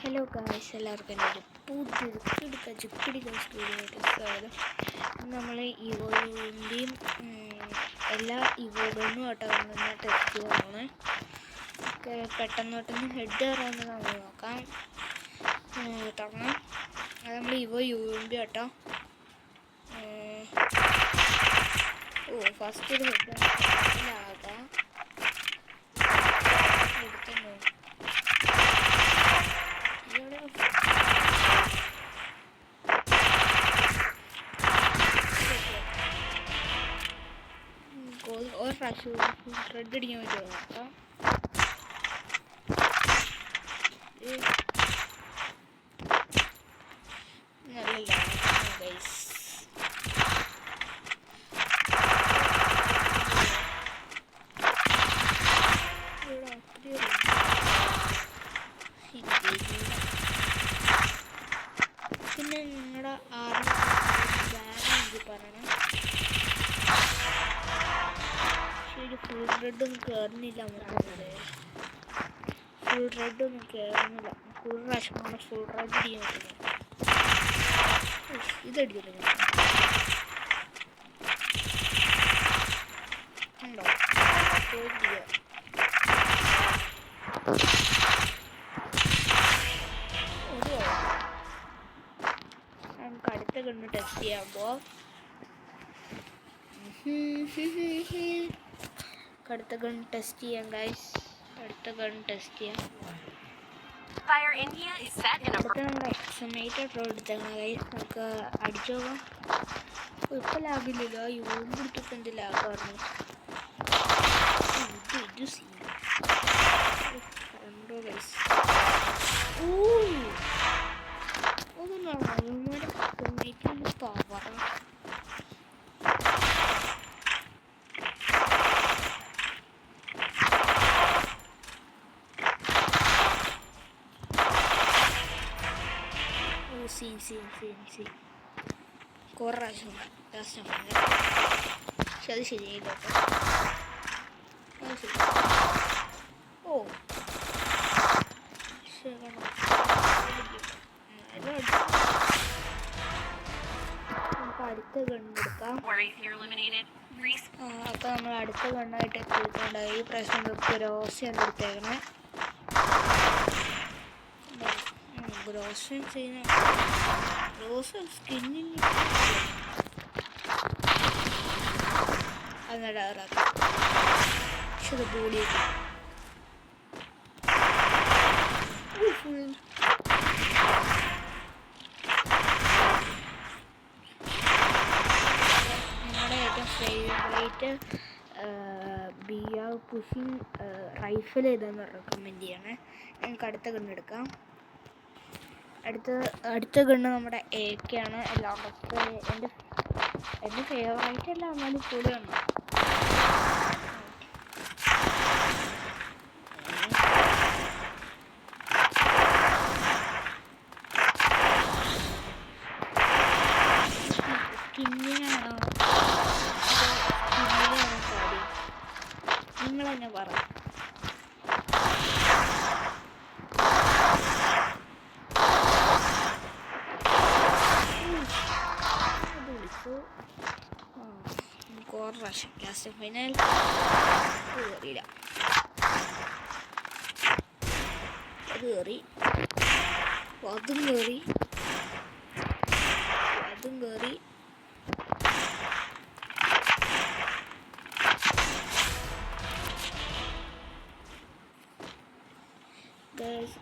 Hello guys, എല്ലാവർക്കും എൻ്റെ പുതിയൊരു കിടുക്ക സ്റ്റുഡിയോയുടെ സ്വാഗതം. നമ്മൾ ഇവോയുടെയും എല്ലാ ഇവോഡൊന്നും ആയിട്ടാണ് ടെസ്റ്റ് ചെയ്യുകയാണ്. പെട്ടെന്ന് ഹെഡ് കയറാമെന്ന് നമ്മൾ നോക്കാം. തുടങ്ങാം. അത് നമ്മൾ ഇവോ UMB ആട്ടോ. ഫസ്റ്റ് ഒരു ഹെഡ് ആകാം. എടുക്കുന്നു ഒരു പ്രാവശ്യം റെഡ് അടിക്കാൻ പറ്റുമോ നോക്കാം. നല്ല ഗൈസ്. പിന്നെ നിങ്ങളുടെ ബാഗ് പറയണം. ശരി, ഫുൾ റെഡ് ഒന്നും കയറുന്നില്ല. ഫുൾ റെഡ് ഒന്നും കയറുന്നില്ല. ഒരു പ്രാവശ്യമാണ് ഫുൾ റെഡ് ചെയ്യാൻ പറ്റുന്നത്. ഇതടിക്കില്ല ഉണ്ടോ? നമുക്ക് അടുത്ത ഗണ്ണ് ടെസ്റ്റ് ചെയ്യാൻ അടുത്ത ഗൺ ടെസ്റ്റ് ചെയ്യാം ഗൈസ്. അടുത്ത ഗൺ ടെസ്റ്റ് ചെയ്യാം. അടുത്ത നമ്മുടെ എക്സമേറ്റഡ് എടുത്തേക്കണം ഗൈസ്. നമുക്ക് അടിച്ചു നോക്കാം. ഇപ്പം ലാഗില്ലല്ലോ. യൂം പിടിച്ചപ്പോൾ എന്ത് ലാഗായിരുന്നു. ഇത് കണ്ടോ ഗൈസ്. അതൊന്നും എക്സമേറ്റഡ് പവറാണ്. സീൻ കുറേ പ്രാവശ്യം ലാസ്റ്റ് പക്ഷെ അത് ശരിയായില്ല കേട്ടോ. അത് ശരി. നമുക്ക് അടുത്ത ഗണ്ണെടുക്കാം. അപ്പോൾ നമ്മൾ അടുത്ത ഗണ്ണായിട്ട് എത്തിയിട്ടുണ്ട്. ഈ പ്രശ്നം ഗ്രോസിയാണ് എടുത്തേക്കണേ. ഗ്രോസ് ചെയ്യുന്ന ഗ്രോസ് സ്കിന്നിൽ അതിനടാറാക്കാം. പക്ഷെ അത് ബോഡി നിങ്ങളുടെ ഏറ്റവും ഫേവറേറ്റ് BR പുഷിങ് റൈഫിൾ ഏതാന്ന് റെക്കമെൻഡ് ചെയ്യണേ. ഞങ്ങൾക്ക് അടുത്ത ഗണ്ണെടുക്കാം. അടുത്ത ഗണ്ണ് നമ്മുടെ AK ആണ്. എല്ലാവർക്കും എൻ്റെ ഫേവറേറ്റ് അല്ല, എന്നാലും കൂടെയാണ്. സ്കിന്നിനാണോ സാരി? നിങ്ങൾ തന്നെ പറ. പ്രാവശ്യം ലാസ്റ്റ് ഫൈനൽ കയറിയില്ല. അത് കയറി, അതും കയറി, അതും കയറി.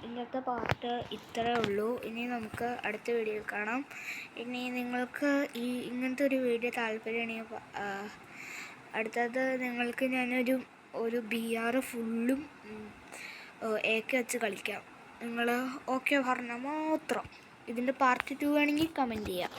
ഇന്നത്തെ പാർട്ട് ഇത്രയേ ഉള്ളൂ. ഇനി നമുക്ക് അടുത്ത വീഡിയോയിൽ കാണാം. ഇനി നിങ്ങൾക്ക് ഇങ്ങനത്തെ ഒരു വീഡിയോ താല്പര്യമാണെങ്കിൽ അടുത്തത് നിങ്ങൾക്ക് ഞാനൊരു BR ഫുള്ളും AK വെച്ച് കളിക്കാം. നിങ്ങൾ ഓക്കെ പറഞ്ഞാൽ മാത്രം. ഇതിൻ്റെ പാർട്ട് 2 വേണമെങ്കിൽ കമൻറ്റ് ചെയ്യാം.